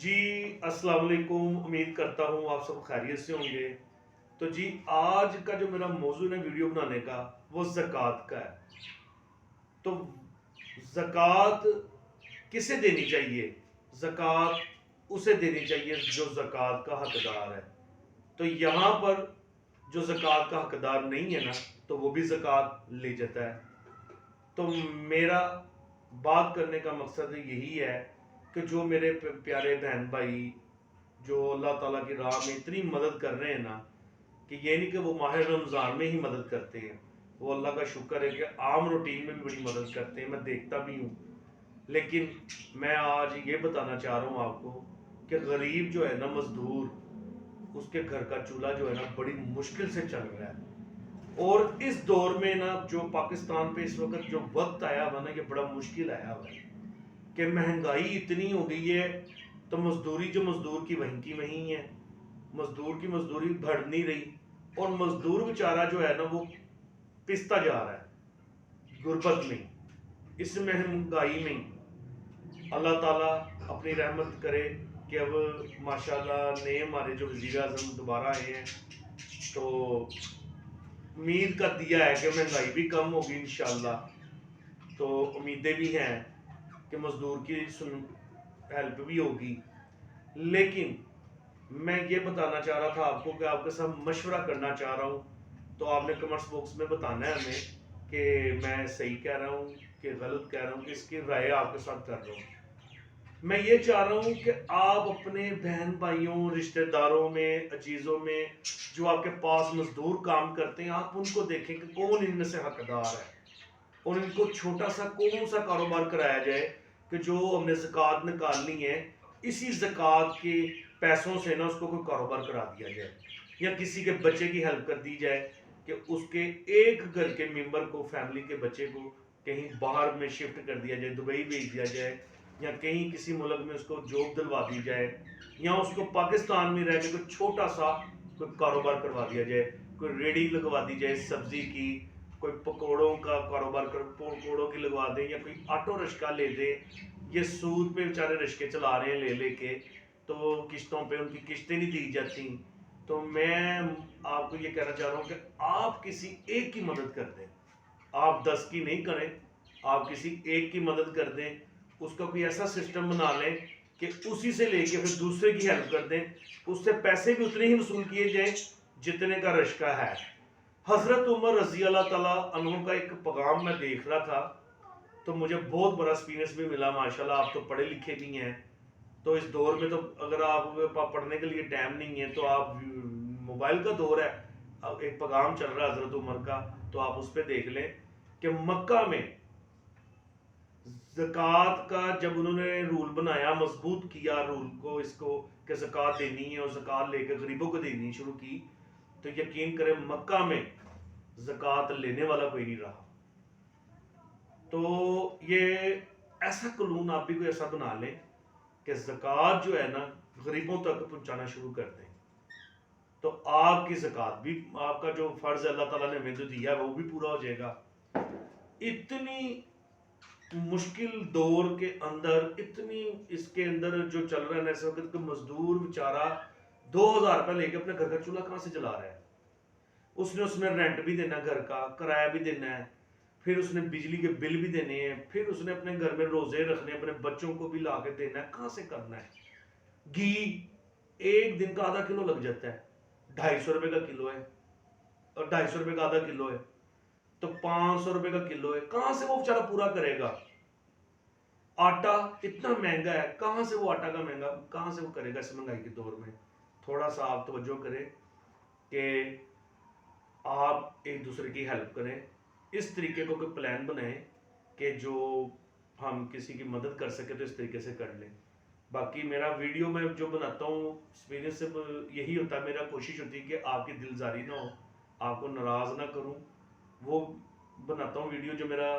جی السلام علیکم، امید کرتا ہوں آپ سب خیریت سے ہوں گے۔ تو جی آج کا جو میرا موضوع ہے ویڈیو بنانے کا وہ زکوٰۃ کا ہے۔ تو زکوٰۃ کسے دینی چاہیے؟ زکوٰۃ اسے دینی چاہیے جو زکوٰۃ کا حقدار ہے۔ تو یہاں پر جو زکوٰۃ کا حقدار نہیں ہے نا تو وہ بھی زکوٰۃ لے جاتا ہے۔ تو میرا بات کرنے کا مقصد یہی ہے کہ جو میرے پیارے بہن بھائی جو اللہ تعالیٰ کی راہ میں اتنی مدد کر رہے ہیں نا، کہ یہ نہیں کہ وہ ماہ رمضان میں ہی مدد کرتے ہیں، وہ اللہ کا شکر ہے کہ عام روٹین میں بھی بڑی مدد کرتے ہیں، میں دیکھتا بھی ہوں۔ لیکن میں آج یہ بتانا چاہ رہا ہوں آپ کو کہ غریب جو ہے نا، مزدور، اس کے گھر کا چولہا جو ہے نا بڑی مشکل سے چل رہا ہے۔ اور اس دور میں نا جو پاکستان پہ اس وقت جو وقت آیا ہوا نا، یہ بڑا مشکل آیا ہوا ہے کہ مہنگائی اتنی ہو گئی ہے، تو مزدوری جو مزدور کی وہیں کی وہیں ہے، مزدور کی مزدوری بڑھ نہیں رہی، اور مزدور بیچارہ جو ہے نا وہ پستا جا رہا ہے غربت میں، اس مہنگائی میں۔ اللہ تعالیٰ اپنی رحمت کرے کہ اب ماشاءاللہ نئے ہمارے جو وزیر اعظم دوبارہ آئے ہیں، تو امید کا دیا ہے کہ مہنگائی بھی کم ہوگی انشاءاللہ۔ تو امیدیں بھی ہیں کہ مزدور کی ہیلپ بھی ہوگی۔ لیکن میں یہ بتانا چاہ رہا تھا آپ کو کہ آپ کے ساتھ مشورہ کرنا چاہ رہا ہوں، تو آپ نے کمنٹس باکس میں بتانا ہے ہمیں کہ میں صحیح کہہ رہا ہوں کہ غلط کہہ رہا ہوں، کہ اس کی رائے آپ کے ساتھ کر رہا ہوں۔ میں یہ چاہ رہا ہوں کہ آپ اپنے بہن بھائیوں، رشتہ داروں میں، عزیزوں میں جو آپ کے پاس مزدور کام کرتے ہیں، آپ ان کو دیکھیں کہ کون ان میں سے حقدار ہے، اور ان کو چھوٹا سا کون سا کاروبار کرایا جائے کہ جو ہم نے زکوٰۃ نکالنی ہے، اسی زکوٰۃ کے پیسوں سے نا اس کو کوئی کاروبار کرا دیا جائے، یا کسی کے بچے کی ہیلپ کر دی جائے کہ اس کے ایک گھر کے ممبر کو، فیملی کے بچے کو کہیں باہر میں شفٹ کر دیا جائے، دبئی بھیج دیا جائے، یا کہیں کسی ملک میں اس کو جاب دلوا دی جائے، یا اس کو پاکستان میں رہ کے کوئی چھوٹا سا کوئی کاروبار کروا دیا جائے، کوئی ریڑھی لگوا دی جائے سبزی کی، کوئی پکوڑوں کا کاروبار پکوڑوں کی لگوا دیں، یا کوئی آٹو رشکہ لے دے۔ یہ سود پہ بیچارے رشکے چلا رہے ہیں لے لے کے، تو قسطوں پہ ان کی قسطیں نہیں دی جاتی۔ تو میں آپ کو یہ کہنا چاہ رہا ہوں کہ آپ کسی ایک کی مدد کر دیں، آپ 10 کی نہیں کریں، آپ کسی ایک کی مدد کر دیں، اس کا کوئی ایسا سسٹم بنا لیں کہ اسی سے لے کے پھر دوسرے کی ہیلپ کر دیں، اس سے پیسے بھی اتنے ہی وصول کیے جائیں جتنے کا رشکہ ہے۔ حضرت عمر رضی اللہ تعالیٰ عنہ کا ایک پیغام میں دیکھ رہا تھا، تو مجھے بہت بڑا ایکسپیرینس بھی ملا۔ ماشاءاللہ آپ تو پڑھے لکھے بھی ہیں، تو اس دور میں تو اگر آپ پڑھنے کے لیے ٹائم نہیں ہے تو آپ موبائل کا دور ہے، ایک پیغام چل رہا ہے حضرت عمر کا، تو آپ اس پہ دیکھ لیں کہ مکہ میں زکوٰۃ کا جب انہوں نے رول بنایا، مضبوط کیا رول کو، اس کو کہ زکوٰۃ دینی ہے، اور زکوٰۃ لے کے غریبوں کو دینی شروع کی، تو یقین کریں مکہ میں زکوٰۃ لینے والا کوئی نہیں رہا۔ تو یہ ایسا قانون آپ بھی کوئی ایسا بنا لیں کہ زکوٰۃ جو ہے نا غریبوں تک پہنچانا شروع کر دیں، تو آپ کی زکوٰۃ بھی، آپ کا جو فرض اللہ تعالیٰ نے ہمیں جو دیا ہے وہ بھی پورا ہو جائے گا۔ اتنی مشکل دور کے اندر، اتنی اس کے اندر جو چل رہا ہے اس وقت کہ مزدور بیچارہ 2000 روپے لے کے اپنے گھر کا چولہا کہاں سے جلا رہا ہے؟ اس نے رینٹ بھی دینا، گھر کا کرایہ بھی دینا ہے، پھر اس نے بجلی کے بل بھی دینے ہیں، پھر اس نے اپنے گھر میں روزے رکھنے، اپنے بچوں کو بھی لا کے دینا ہے، کہاں سے کرنا ہے؟ گھی ایک دن کا آدھا کلو لگ جاتا ہے، 250 روپے کا کلو ہے، اور 250 روپے کا آدھا کلو ہے تو 500 روپے کا کلو ہے، کہاں سے وہ بیچارہ پورا کرے گا؟ آٹا اتنا مہنگا ہے، کہاں سے وہ آٹا کا مہنگا کہاں سے وہ کرے گا اس مہنگائی کے دور میں؟ تھوڑا سا آپ توجہ کریں کہ آپ ایک دوسرے کی ہیلپ کریں، اس طریقے کو کوئی پلان بنائیں کہ جو ہم کسی کی مدد کر سکے تو اس طریقے سے کر لیں۔ باقی میرا ویڈیو میں جو بناتا ہوں ایکسپیرینس سے یہی ہوتا ہے، میرا کوشش ہوتی ہے کہ آپ کی دلزاری نہ ہو، آپ کو ناراض نہ کروں، وہ بناتا ہوں ویڈیو جو میرا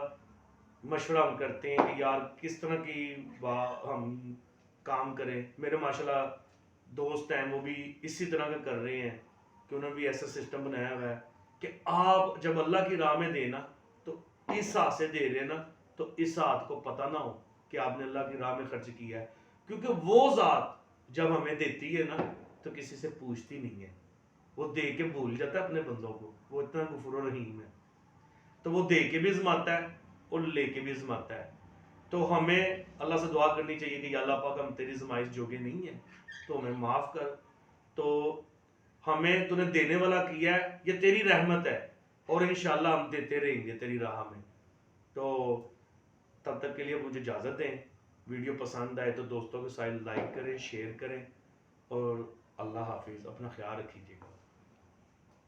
مشورہ ہم کرتے ہیں کہ یار کس طرح کی ہم کام کریں۔ میرے ماشاءاللہ دوست ہیں، وہ بھی اسی طرح کا کر رہے ہیں کہ انہوں نے بھی ایسا سسٹم بنایا ہوا ہے کہ آپ جب اللہ کی راہ میں دیں نا تو اس ہاتھ سے دے رہے نا تو اس ہاتھ کو پتہ نہ ہو کہ آپ نے اللہ کی راہ میں خرچ کیا ہے، کیونکہ وہ ذات جب ہمیں دیتی ہے نا تو کسی سے پوچھتی نہیں ہے، وہ دے کے بھول جاتا ہے اپنے بندوں کو، وہ اتنا غفور و رحیم ہے، تو وہ دے کے بھی ازماتا ہے اور لے کے بھی ازماتا ہے۔ تو ہمیں اللہ سے دعا کرنی چاہیے کہ یا اللہ پاک ہم تیری زمائش جوگے نہیں ہیں تو ہمیں معاف کر، تو ہمیں تو نے دینے والا کیا ہے، یہ تیری رحمت ہے، اور انشاءاللہ ہم دیتے رہیں گے تیری راہ میں۔ تو تب تک کے لیے مجھے اجازت دیں، ویڈیو پسند آئے تو دوستوں کے ساتھ لائک کریں، شیئر کریں، اور اللہ حافظ، اپنا خیال رکھیے گا۔